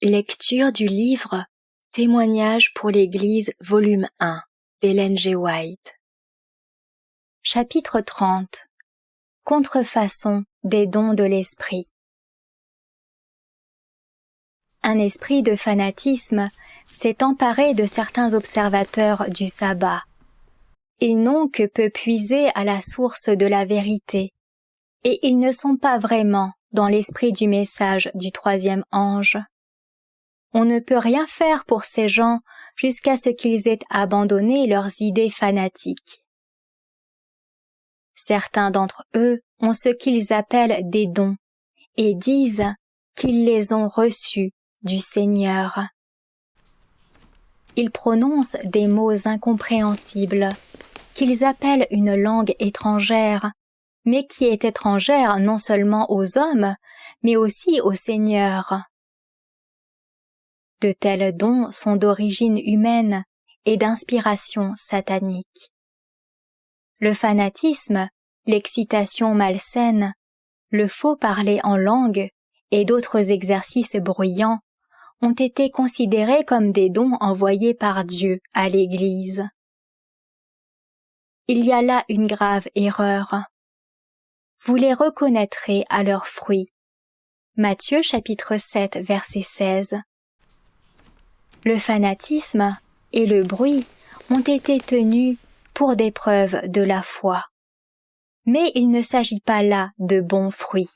Lecture du livre Témoignages pour l'Église, volume 1, d'Ellen G. White. Chapitre 30. Contrefaçon des dons de l'esprit. Un esprit de fanatisme s'est emparé de certains observateurs du sabbat. Ils n'ont que peu puisé à la source de la vérité, et ils ne sont pas vraiment dans l'esprit du message du troisième ange. On ne peut rien faire pour ces gens jusqu'à ce qu'ils aient abandonné leurs idées fanatiques. Certains d'entre eux ont ce qu'ils appellent des dons et disent qu'ils les ont reçus du Seigneur. Ils prononcent des mots incompréhensibles qu'ils appellent une langue étrangère, mais qui est étrangère non seulement aux hommes, mais aussi au Seigneur. De tels dons sont d'origine humaine et d'inspiration satanique. Le fanatisme, l'excitation malsaine, le faux parler en langue et d'autres exercices bruyants ont été considérés comme des dons envoyés par Dieu à l'Église. Il y a là une grave erreur. Vous les reconnaîtrez à leurs fruits. Matthieu chapitre 7 verset 16. Le fanatisme et le bruit ont été tenus pour des preuves de la foi. Mais il ne s'agit pas là de bons fruits.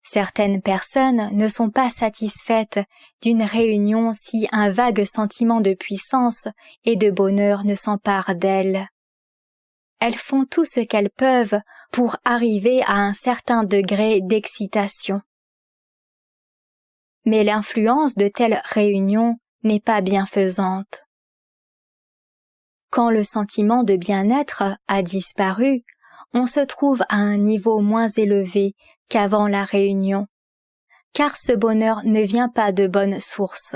Certaines personnes ne sont pas satisfaites d'une réunion si un vague sentiment de puissance et de bonheur ne s'empare d'elles. Elles font tout ce qu'elles peuvent pour arriver à un certain degré d'excitation. Mais l'influence de telles réunions n'est pas bienfaisante. Quand le sentiment de bien-être a disparu, on se trouve à un niveau moins élevé qu'avant la réunion, car ce bonheur ne vient pas de bonnes sources.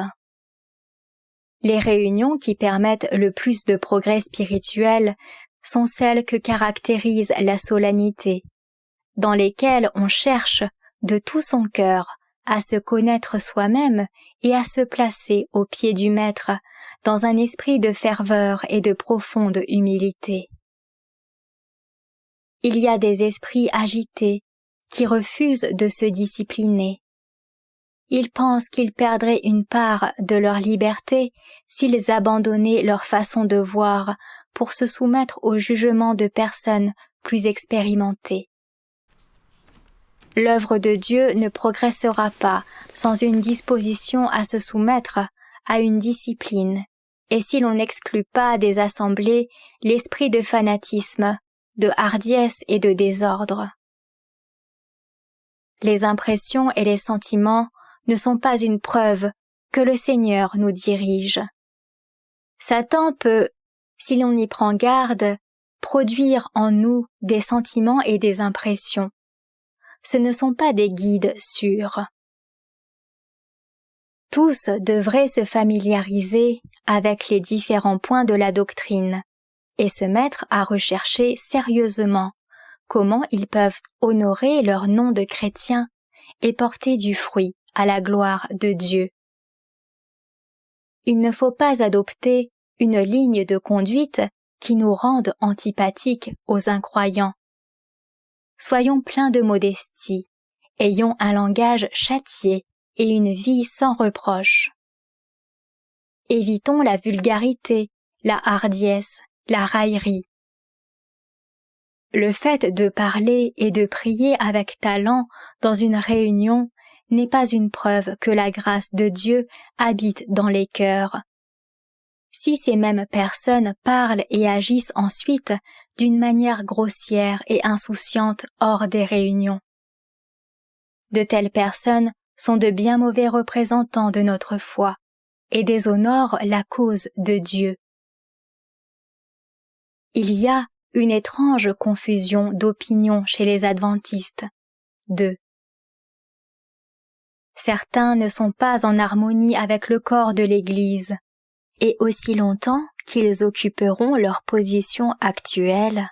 Les réunions qui permettent le plus de progrès spirituel sont celles que caractérise la solennité, dans lesquelles on cherche de tout son cœur à se connaître soi-même et à se placer aux pieds du Maître dans un esprit de ferveur et de profonde humilité. Il y a des esprits agités qui refusent de se discipliner. Ils pensent qu'ils perdraient une part de leur liberté s'ils abandonnaient leur façon de voir pour se soumettre au jugement de personnes plus expérimentées. L'œuvre de Dieu ne progressera pas sans une disposition à se soumettre à une discipline, et si l'on n'exclut pas des assemblées l'esprit de fanatisme, de hardiesse et de désordre. Les impressions et les sentiments ne sont pas une preuve que le Seigneur nous dirige. Satan peut, si l'on y prend garde, produire en nous des sentiments et des impressions. Ce ne sont pas des guides sûrs. Tous devraient se familiariser avec les différents points de la doctrine et se mettre à rechercher sérieusement comment ils peuvent honorer leur nom de chrétien et porter du fruit à la gloire de Dieu. Il ne faut pas adopter une ligne de conduite qui nous rende antipathiques aux incroyants. Soyons pleins de modestie, ayons un langage châtié et une vie sans reproche. Évitons la vulgarité, la hardiesse, la raillerie. Le fait de parler et de prier avec talent dans une réunion n'est pas une preuve que la grâce de Dieu habite dans les cœurs. Si ces mêmes personnes parlent et agissent ensuite d'une manière grossière et insouciante hors des réunions. De telles personnes sont de bien mauvais représentants de notre foi et déshonorent la cause de Dieu. Il y a une étrange confusion d'opinions chez les adventistes. 2. Certains ne sont pas en harmonie avec le corps de l'Église, et aussi longtemps qu'ils occuperont leur position actuelle,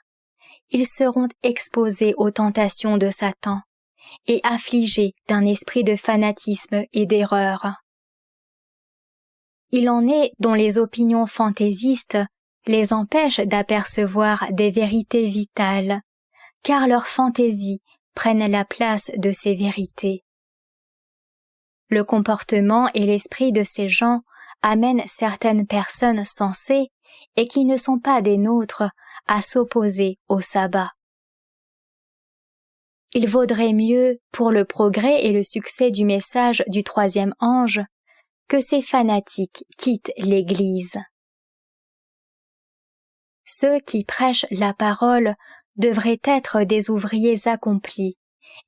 ils seront exposés aux tentations de Satan et affligés d'un esprit de fanatisme et d'erreur. Il en est dont les opinions fantaisistes les empêchent d'apercevoir des vérités vitales, car leurs fantaisies prennent la place de ces vérités. Le comportement et l'esprit de ces gens amènent certaines personnes sensées et qui ne sont pas des nôtres à s'opposer au sabbat. Il vaudrait mieux, pour le progrès et le succès du message du troisième ange, que ces fanatiques quittent l'Église. Ceux qui prêchent la parole devraient être des ouvriers accomplis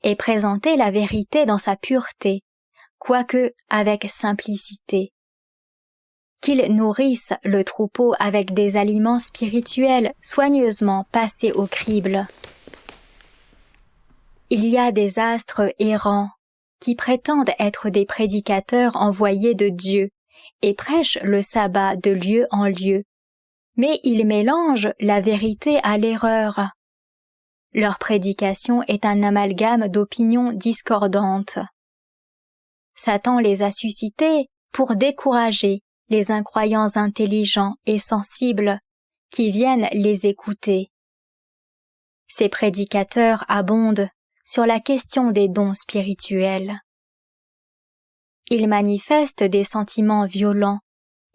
et présenter la vérité dans sa pureté, quoique avec simplicité. Qu'ils nourrissent le troupeau avec des aliments spirituels soigneusement passés au crible. Il y a des astres errants qui prétendent être des prédicateurs envoyés de Dieu et prêchent le sabbat de lieu en lieu, mais ils mélangent la vérité à l'erreur. Leur prédication est un amalgame d'opinions discordantes. Satan les a suscités pour décourager les incroyants intelligents et sensibles qui viennent les écouter. Ces prédicateurs abondent sur la question des dons spirituels. Ils manifestent des sentiments violents,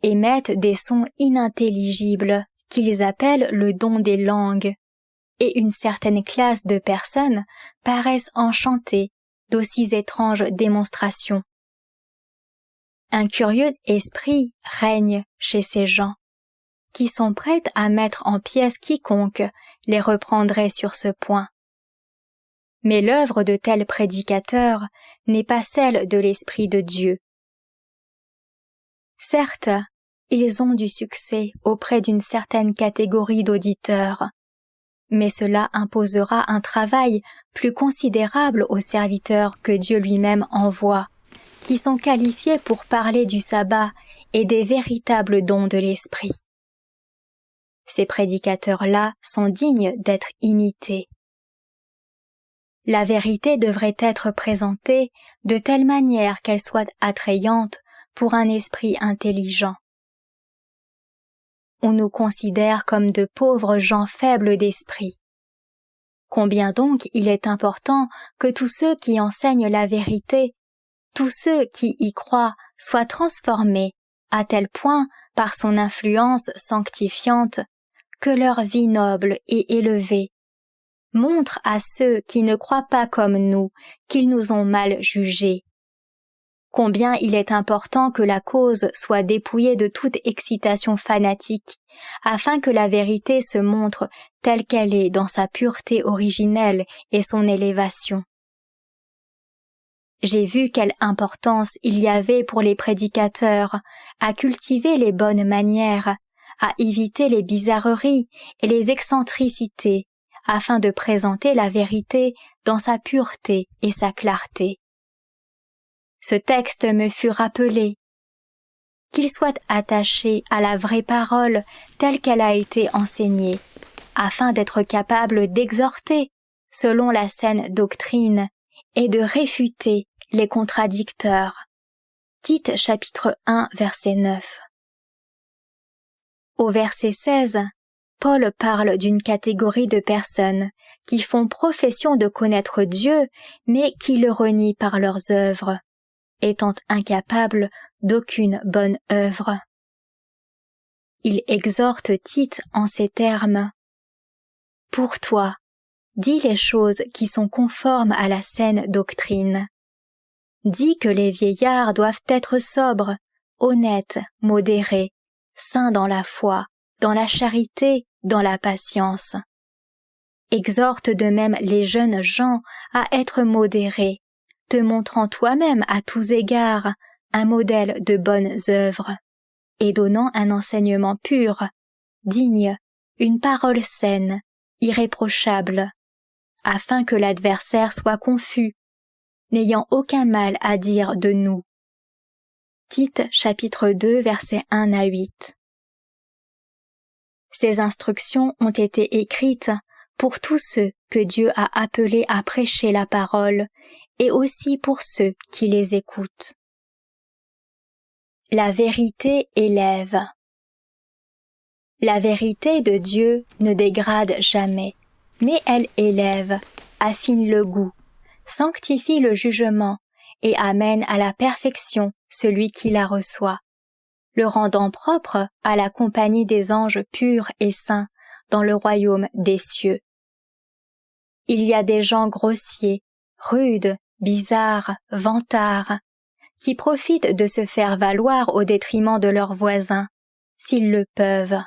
émettent des sons inintelligibles qu'ils appellent le don des langues, et une certaine classe de personnes paraissent enchantées d'aussi étranges démonstrations. Un curieux esprit règne chez ces gens, qui sont prêts à mettre en pièces quiconque les reprendrait sur ce point. Mais l'œuvre de tels prédicateurs n'est pas celle de l'Esprit de Dieu. Certes, ils ont du succès auprès d'une certaine catégorie d'auditeurs, mais cela imposera un travail plus considérable aux serviteurs que Dieu lui-même envoie, qui sont qualifiés pour parler du sabbat et des véritables dons de l'Esprit. Ces prédicateurs-là sont dignes d'être imités. La vérité devrait être présentée de telle manière qu'elle soit attrayante pour un esprit intelligent. On nous considère comme de pauvres gens faibles d'esprit. Combien donc il est important que tous ceux qui enseignent la vérité, tous ceux qui y croient, soient transformés à tel point par son influence sanctifiante que leur vie noble et élevée montre à ceux qui ne croient pas comme nous qu'ils nous ont mal jugés. Combien il est important que la cause soit dépouillée de toute excitation fanatique, afin que la vérité se montre telle qu'elle est dans sa pureté originelle et son élévation. J'ai vu quelle importance il y avait pour les prédicateurs à cultiver les bonnes manières, à éviter les bizarreries et les excentricités, afin de présenter la vérité dans sa pureté et sa clarté. Ce texte me fut rappelé. Qu'il soit attaché à la vraie parole telle qu'elle a été enseignée, afin d'être capable d'exhorter selon la saine doctrine et de réfuter les contradicteurs. Tite chapitre 1 verset 9. Au verset 16, Paul parle d'une catégorie de personnes qui font profession de connaître Dieu, mais qui le renient par leurs œuvres, étant incapables d'aucune bonne œuvre. Il exhorte Tite en ces termes. « Pour toi, dis les choses qui sont conformes à la saine doctrine. Dis que les vieillards doivent être sobres, honnêtes, modérés, saints dans la foi, dans la charité, dans la patience. Exhorte de même les jeunes gens à être modérés, te montrant toi-même à tous égards un modèle de bonnes œuvres, et donnant un enseignement pur, digne, une parole saine, irréprochable, afin que l'adversaire soit confus, n'ayant aucun mal à dire de nous. » Tite chapitre 2 versets 1 à 8. Ces instructions ont été écrites pour tous ceux que Dieu a appelés à prêcher la parole et aussi pour ceux qui les écoutent. La vérité élève. La vérité de Dieu ne dégrade jamais, mais elle élève, affine le goût, sanctifie le jugement et amène à la perfection celui qui la reçoit, le rendant propre à la compagnie des anges purs et saints dans le royaume des cieux. Il y a des gens grossiers, rudes, bizarres, vantards, qui profitent de se faire valoir au détriment de leurs voisins, s'ils le peuvent.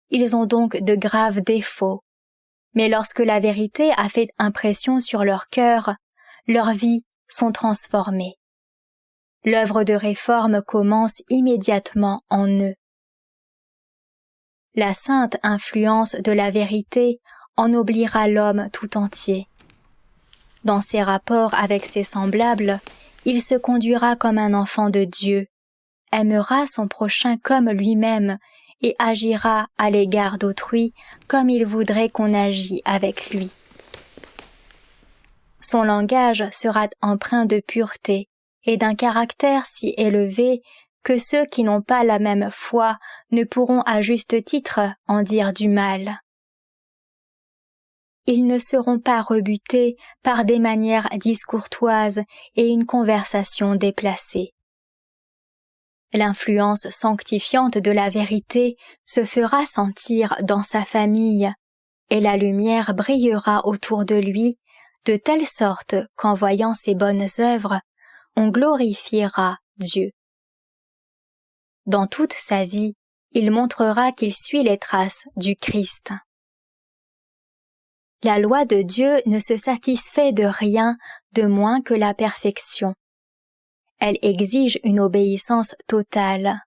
Ils ont donc de graves défauts, mais lorsque la vérité a fait impression sur leur cœur, leurs vies sont transformées. L'œuvre de réforme commence immédiatement en eux. La sainte influence de la vérité ennoblira l'homme tout entier. Dans ses rapports avec ses semblables, il se conduira comme un enfant de Dieu, aimera son prochain comme lui-même et agira à l'égard d'autrui comme il voudrait qu'on agît avec lui. Son langage sera empreint de pureté et d'un caractère si élevé que ceux qui n'ont pas la même foi ne pourront à juste titre en dire du mal. Ils ne seront pas rebutés par des manières discourtoises et une conversation déplacée. L'influence sanctifiante de la vérité se fera sentir dans sa famille, et la lumière brillera autour de lui, de telle sorte qu'en voyant ses bonnes œuvres, on glorifiera Dieu. Dans toute sa vie, il montrera qu'il suit les traces du Christ. La loi de Dieu ne se satisfait de rien de moins que la perfection. Elle exige une obéissance totale.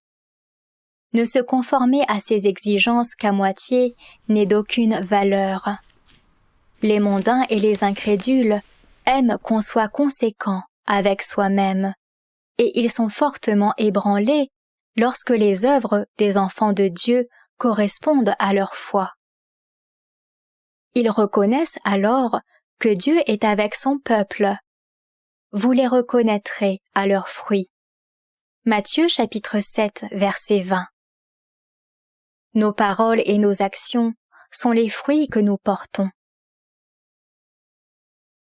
Ne se conformer à ses exigences qu'à moitié n'est d'aucune valeur. Les mondains et les incrédules aiment qu'on soit conséquent avec soi-même, et ils sont fortement ébranlés lorsque les œuvres des enfants de Dieu correspondent à leur foi. Ils reconnaissent alors que Dieu est avec son peuple. Vous les reconnaîtrez à leurs fruits. Matthieu chapitre 7, verset 20. Nos paroles et nos actions sont les fruits que nous portons.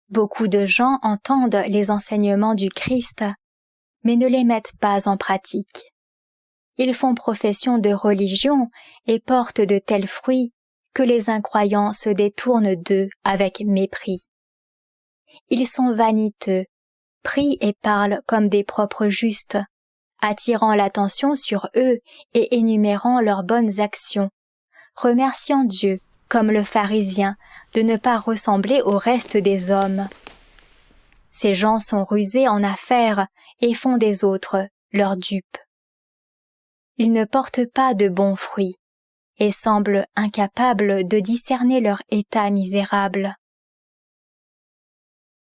Beaucoup de gens entendent les enseignements du Christ, mais ne les mettent pas en pratique. Ils font profession de religion et portent de tels fruits que les incroyants se détournent d'eux avec mépris. Ils sont vaniteux, prient et parlent comme des propres justes, attirant l'attention sur eux et énumérant leurs bonnes actions, remerciant Dieu, comme le pharisien, de ne pas ressembler au reste des hommes. Ces gens sont rusés en affaires et font des autres leurs dupes. Ils ne portent pas de bons fruits et semblent incapables de discerner leur état misérable.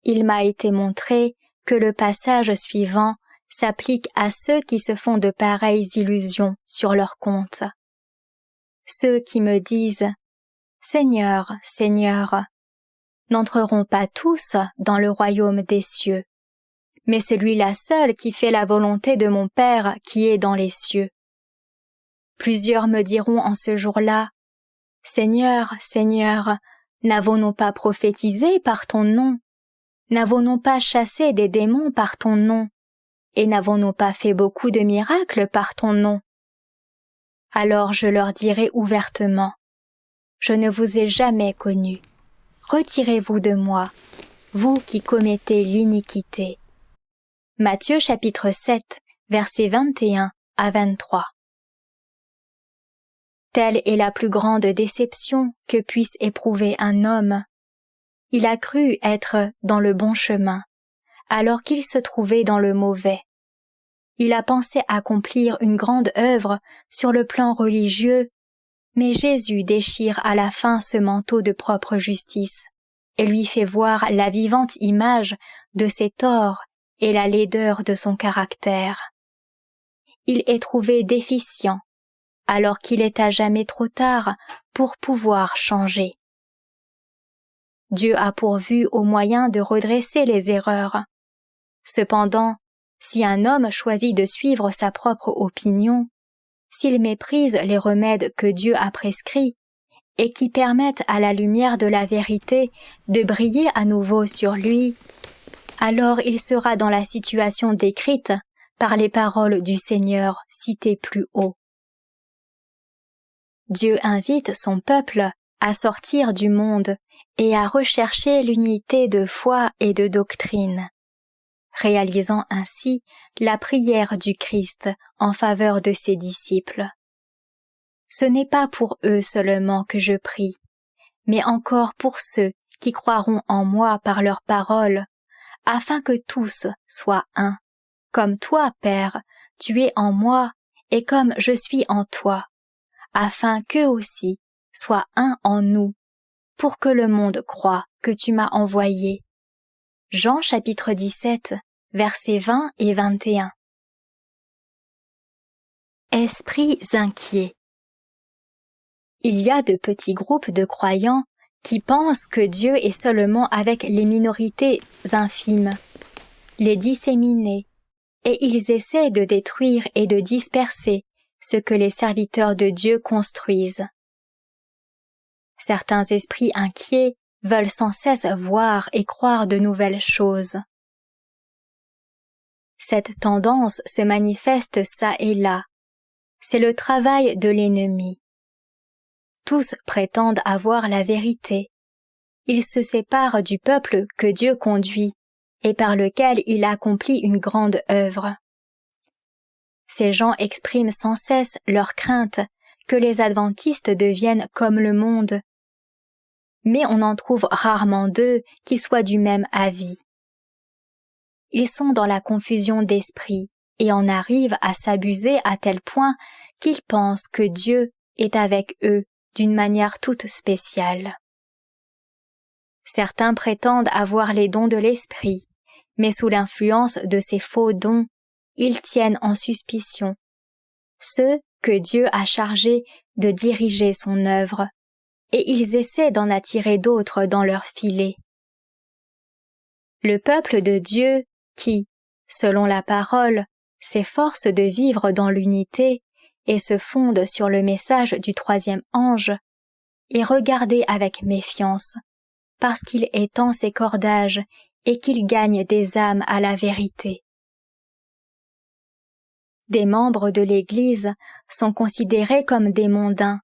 Il m'a été montré que le passage suivant s'applique à ceux qui se font de pareilles illusions sur leur compte. Ceux qui me disent « Seigneur, Seigneur », n'entreront pas tous dans le royaume des cieux, mais celui-là seul qui fait la volonté de mon Père qui est dans les cieux. Plusieurs me diront en ce jour-là, « Seigneur, Seigneur, n'avons-nous pas prophétisé par ton nom? N'avons-nous pas chassé des démons par ton nom? Et n'avons-nous pas fait beaucoup de miracles par ton nom? » Alors je leur dirai ouvertement, « Je ne vous ai jamais connus. Retirez-vous de moi, vous qui commettez l'iniquité. » Matthieu chapitre 7, versets 21 à 23. Telle est la plus grande déception que puisse éprouver un homme. Il a cru être dans le bon chemin, alors qu'il se trouvait dans le mauvais. Il a pensé accomplir une grande œuvre sur le plan religieux, mais Jésus déchire à la fin ce manteau de propre justice et lui fait voir la vivante image de ses torts et la laideur de son caractère. Il est trouvé déficient, alors qu'il est à jamais trop tard pour pouvoir changer. Dieu a pourvu au moyen de redresser les erreurs. Cependant, si un homme choisit de suivre sa propre opinion, s'il méprise les remèdes que Dieu a prescrits et qui permettent à la lumière de la vérité de briller à nouveau sur lui, alors il sera dans la situation décrite par les paroles du Seigneur citées plus haut. Dieu invite son peuple à sortir du monde et à rechercher l'unité de foi et de doctrine, réalisant ainsi la prière du Christ en faveur de ses disciples. Ce n'est pas pour eux seulement que je prie, mais encore pour ceux qui croiront en moi par leurs paroles, afin que tous soient un, comme toi, Père, tu es en moi et comme je suis en toi, afin qu'eux aussi soient un en nous, pour que le monde croie que tu m'as envoyé. Jean chapitre 17, versets 20 et 21. Esprits inquiets. Il y a de petits groupes de croyants qui pensent que Dieu est seulement avec les minorités infimes, les disséminés, et ils essaient de détruire et de disperser ce que les serviteurs de Dieu construisent. Certains esprits inquiets veulent sans cesse voir et croire de nouvelles choses. Cette tendance se manifeste çà et là. C'est le travail de l'ennemi. Tous prétendent avoir la vérité. Ils se séparent du peuple que Dieu conduit et par lequel il accomplit une grande œuvre. Ces gens expriment sans cesse leur crainte que les adventistes deviennent comme le monde. Mais on en trouve rarement d'eux qui soient du même avis. Ils sont dans la confusion d'esprit et en arrivent à s'abuser à tel point qu'ils pensent que Dieu est avec eux d'une manière toute spéciale. Certains prétendent avoir les dons de l'esprit, mais sous l'influence de ces faux dons, ils tiennent en suspicion ceux que Dieu a chargés de diriger son œuvre, et ils essaient d'en attirer d'autres dans leur filet. Le peuple de Dieu qui, selon la parole, s'efforce de vivre dans l'unité et se fonde sur le message du troisième ange, est regardé avec méfiance, parce qu'il étend ses cordages et qu'il gagne des âmes à la vérité. Des membres de l'Église sont considérés comme des mondains,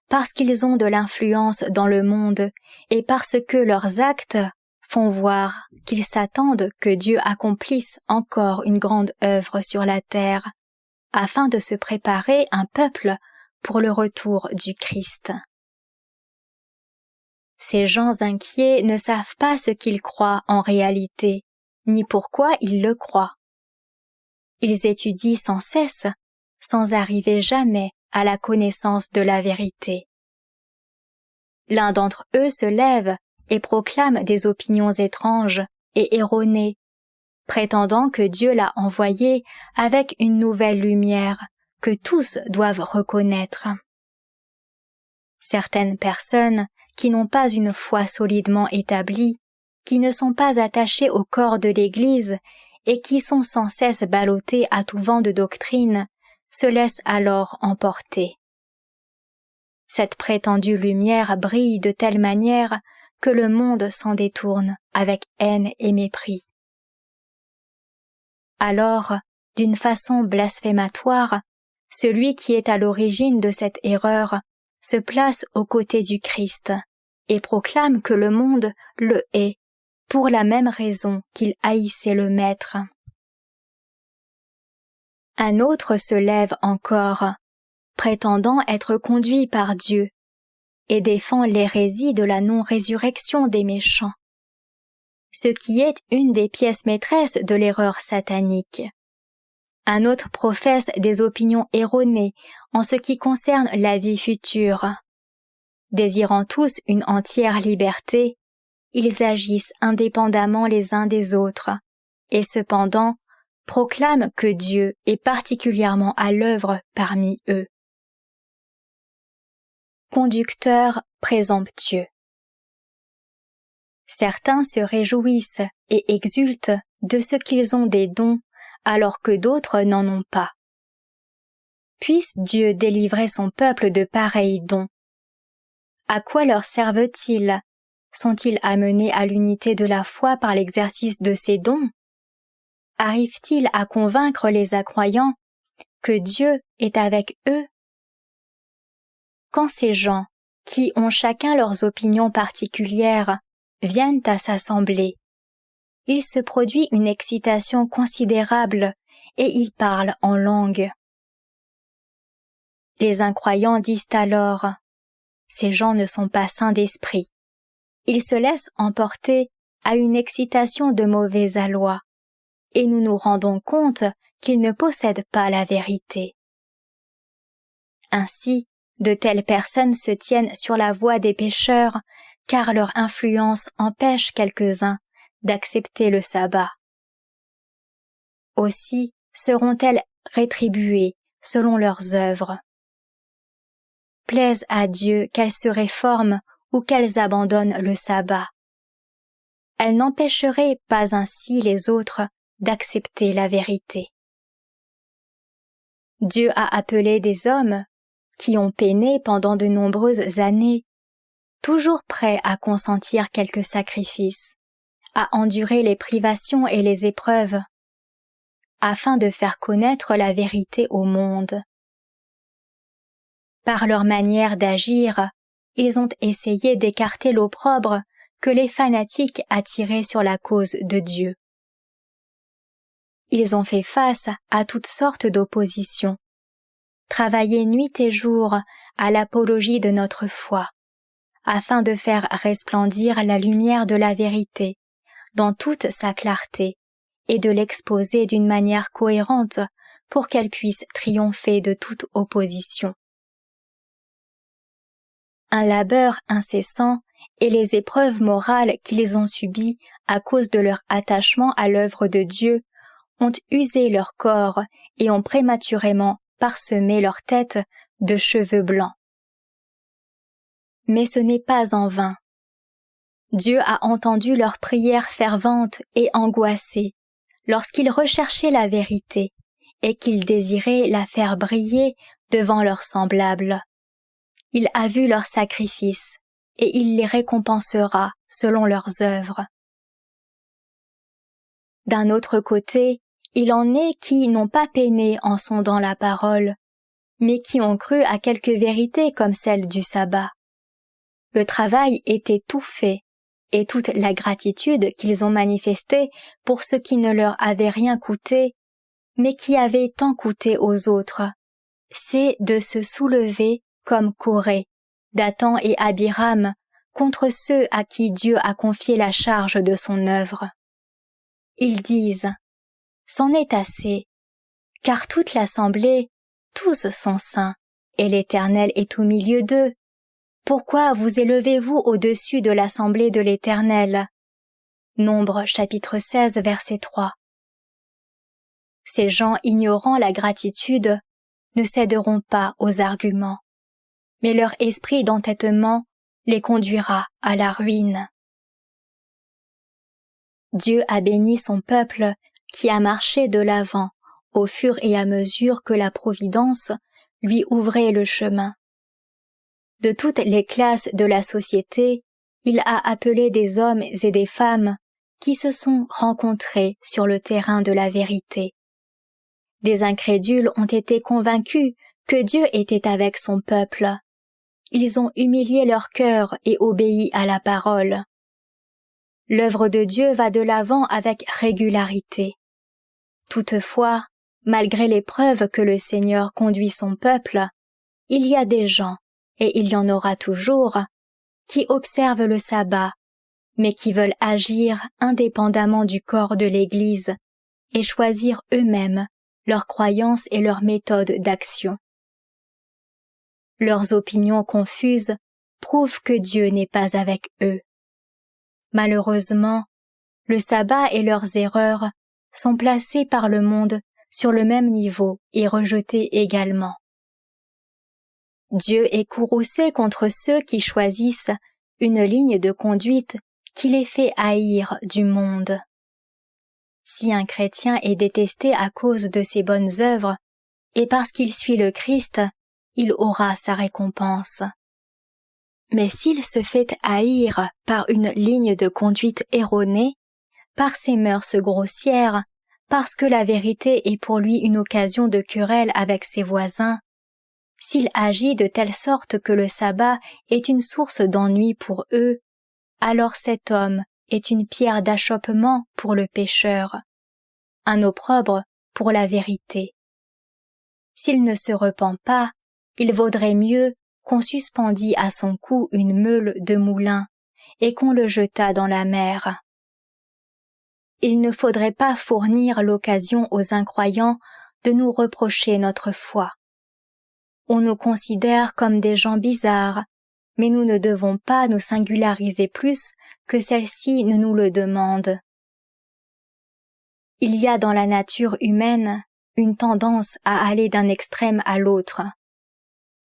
parce qu'ils ont de l'influence dans le monde et parce que leurs actes font voir qu'ils s'attendent que Dieu accomplisse encore une grande œuvre sur la terre, afin de se préparer un peuple pour le retour du Christ. Ces gens inquiets ne savent pas ce qu'ils croient en réalité, ni pourquoi ils le croient. Ils étudient sans cesse, sans arriver jamais à la connaissance de la vérité. L'un d'entre eux se lève et proclame des opinions étranges et erronées, prétendant que Dieu l'a envoyé avec une nouvelle lumière que tous doivent reconnaître. Certaines personnes qui n'ont pas une foi solidement établie, qui ne sont pas attachées au corps de l'Église et qui sont sans cesse ballottées à tout vent de doctrine, se laissent alors emporter. Cette prétendue lumière brille de telle manière que le monde s'en détourne avec haine et mépris. Alors, d'une façon blasphématoire, celui qui est à l'origine de cette erreur se place aux côtés du Christ et proclame que le monde le hait pour la même raison qu'il haïssait le Maître. Un autre se lève encore, prétendant être conduit par Dieu, et défend l'hérésie de la non-résurrection des méchants, ce qui est une des pièces maîtresses de l'erreur satanique. Un autre professe des opinions erronées en ce qui concerne la vie future. Désirant tous une entière liberté, ils agissent indépendamment les uns des autres, et cependant proclament que Dieu est particulièrement à l'œuvre parmi eux. Conducteur présomptueux. Certains se réjouissent et exultent de ce qu'ils ont des dons, alors que d'autres n'en ont pas. Puisse Dieu délivrer son peuple de pareils dons. À quoi leur servent-ils? Sont-ils amenés à l'unité de la foi par l'exercice de ces dons? Arrivent-ils à convaincre les incroyants que Dieu est avec eux? Quand ces gens, qui ont chacun leurs opinions particulières, viennent à s'assembler, il se produit une excitation considérable et ils parlent en langue. Les incroyants disent alors: « Ces gens ne sont pas saints d'esprit. » Ils se laissent emporter à une excitation de mauvais aloi, et nous nous rendons compte qu'ils ne possèdent pas la vérité. Ainsi, de telles personnes se tiennent sur la voie des pécheurs, car leur influence empêche quelques-uns d'accepter le sabbat. Aussi seront-elles rétribuées selon leurs œuvres. Plaise à Dieu qu'elles se réforment ou qu'elles abandonnent le sabbat. Elles n'empêcheraient pas ainsi les autres d'accepter la vérité. Dieu a appelé des hommes qui ont peiné pendant de nombreuses années, toujours prêts à consentir quelques sacrifices, à endurer les privations et les épreuves, afin de faire connaître la vérité au monde. Par leur manière d'agir, ils ont essayé d'écarter l'opprobre que les fanatiques attiraient sur la cause de Dieu. Ils ont fait face à toutes sortes d'oppositions, travaillé nuit et jour à l'apologie de notre foi, afin de faire resplendir la lumière de la vérité dans toute sa clarté et de l'exposer d'une manière cohérente pour qu'elle puisse triompher de toute opposition. Un labeur incessant et les épreuves morales qu'ils ont subies à cause de leur attachement à l'œuvre de Dieu ont usé leur corps et ont prématurément parsemé leur tête de cheveux blancs. Mais ce n'est pas en vain. Dieu a entendu leurs prières ferventes et angoissées lorsqu'ils recherchaient la vérité et qu'ils désiraient la faire briller devant leurs semblables. Il a vu leurs sacrifices et il les récompensera selon leurs œuvres. D'un autre côté, il en est qui n'ont pas peiné en sondant la parole, mais qui ont cru à quelques vérités comme celle du sabbat. Le travail était tout fait, et toute la gratitude qu'ils ont manifestée pour ce qui ne leur avait rien coûté, mais qui avait tant coûté aux autres, c'est de se soulever comme Corée, Dathan et Abiram, contre ceux à qui Dieu a confié la charge de son œuvre. Ils disent: « C'en est assez, car toute l'assemblée, tous sont saints, et l'Éternel est au milieu d'eux. Pourquoi vous élevez-vous au-dessus de l'assemblée de l'Éternel » Nombre chapitre 16 verset 3. Ces gens ignorant la gratitude ne céderont pas aux arguments, mais leur esprit d'entêtement les conduira à la ruine. Dieu a béni son peuple qui a marché de l'avant au fur et à mesure que la providence lui ouvrait le chemin. De toutes les classes de la société, il a appelé des hommes et des femmes qui se sont rencontrés sur le terrain de la vérité. Des incrédules ont été convaincus que Dieu était avec son peuple. Ils ont humilié leur cœur et obéi à la parole. L'œuvre de Dieu va de l'avant avec régularité. Toutefois, malgré l'épreuve que le Seigneur conduit son peuple, il y a des gens, et il y en aura toujours, qui observent le sabbat, mais qui veulent agir indépendamment du corps de l'Église et choisir eux-mêmes leurs croyances et leurs méthodes d'action. Leurs opinions confuses prouvent que Dieu n'est pas avec eux. Malheureusement, le sabbat et leurs erreurs sont placés par le monde sur le même niveau et rejetés également. Dieu est courroucé contre ceux qui choisissent une ligne de conduite qui les fait haïr du monde. Si un chrétien est détesté à cause de ses bonnes œuvres, et parce qu'il suit le Christ, il aura sa récompense. Mais s'il se fait haïr par une ligne de conduite erronée, par ses mœurs grossières, parce que la vérité est pour lui une occasion de querelle avec ses voisins, s'il agit de telle sorte que le sabbat est une source d'ennui pour eux, alors cet homme est une pierre d'achoppement pour le pécheur, un opprobre pour la vérité. S'il ne se repent pas, il vaudrait mieux qu'on suspendît à son cou une meule de moulin et qu'on le jetât dans la mer. Il ne faudrait pas fournir l'occasion aux incroyants de nous reprocher notre foi. On nous considère comme des gens bizarres, mais nous ne devons pas nous singulariser plus que celle-ci ne nous le demande. Il y a dans la nature humaine une tendance à aller d'un extrême à l'autre.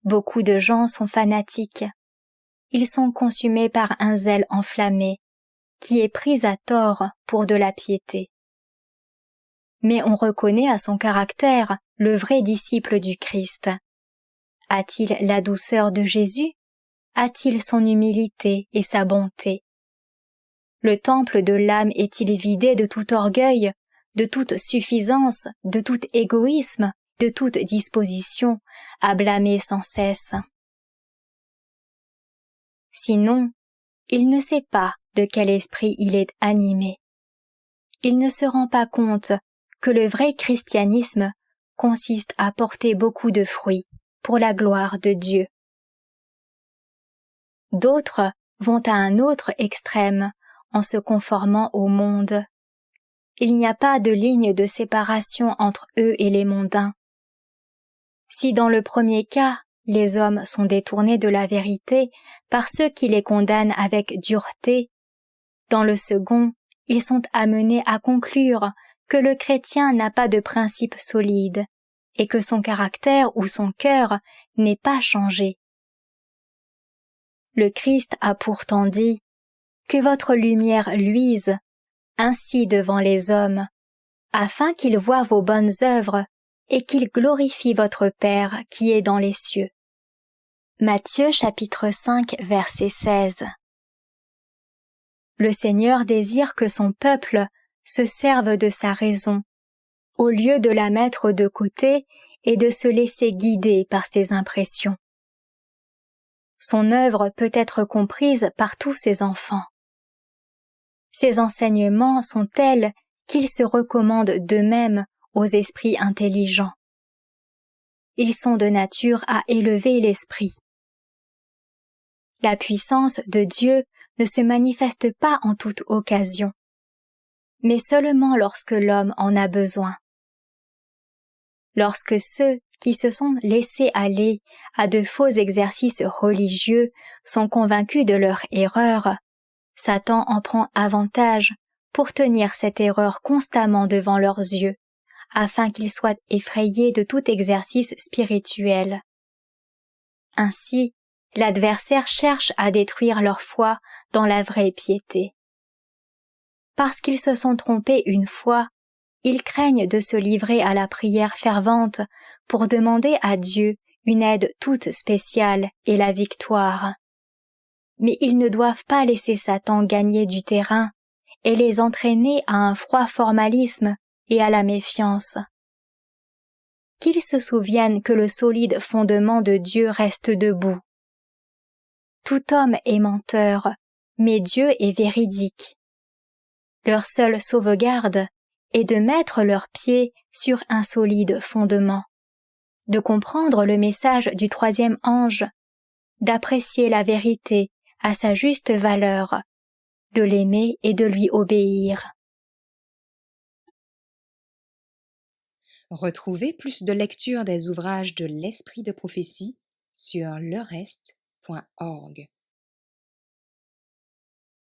Beaucoup de gens sont fanatiques. Ils sont consumés par un zèle enflammé, qui est pris à tort pour de la piété. Mais on reconnaît à son caractère le vrai disciple du Christ. A-t-il la douceur de Jésus? A-t-il son humilité et sa bonté? Le temple de l'âme est-il vidé de tout orgueil, de toute suffisance, de tout égoïsme, de toute disposition à blâmer sans cesse? Sinon, il ne sait pas de quel esprit il est animé. Il ne se rend pas compte que le vrai christianisme consiste à porter beaucoup de fruits pour la gloire de Dieu. D'autres vont à un autre extrême en se conformant au monde. Il n'y a pas de ligne de séparation entre eux et les mondains. Si dans le premier cas, les hommes sont détournés de la vérité par ceux qui les condamnent avec dureté, dans le second, ils sont amenés à conclure que le chrétien n'a pas de principe solide et que son caractère ou son cœur n'est pas changé. Le Christ a pourtant dit « Que votre lumière luise ainsi devant les hommes, afin qu'ils voient vos bonnes œuvres et qu'ils glorifient votre Père qui est dans les cieux. » Matthieu chapitre 5 verset 16. Le Seigneur désire que son peuple se serve de sa raison, au lieu de la mettre de côté et de se laisser guider par ses impressions. Son œuvre peut être comprise par tous ses enfants. Ses enseignements sont tels qu'ils se recommandent d'eux-mêmes aux esprits intelligents. Ils sont de nature à élever l'esprit. La puissance de Dieu ne se manifeste pas en toute occasion, mais seulement lorsque l'homme en a besoin. Lorsque ceux qui se sont laissés aller à de faux exercices religieux sont convaincus de leur erreur, Satan en prend avantage pour tenir cette erreur constamment devant leurs yeux, afin qu'ils soient effrayés de tout exercice spirituel. Ainsi, l'adversaire cherche à détruire leur foi dans la vraie piété. Parce qu'ils se sont trompés une fois, ils craignent de se livrer à la prière fervente pour demander à Dieu une aide toute spéciale et la victoire. Mais ils ne doivent pas laisser Satan gagner du terrain et les entraîner à un froid formalisme et à la méfiance. Qu'ils se souviennent que le solide fondement de Dieu reste debout. Tout homme est menteur, mais Dieu est véridique. Leur seule sauvegarde est de mettre leurs pieds sur un solide fondement, de comprendre le message du troisième ange, d'apprécier la vérité à sa juste valeur, de l'aimer et de lui obéir. Retrouvez plus de lectures des ouvrages de l'Esprit de prophétie sur lerest.org.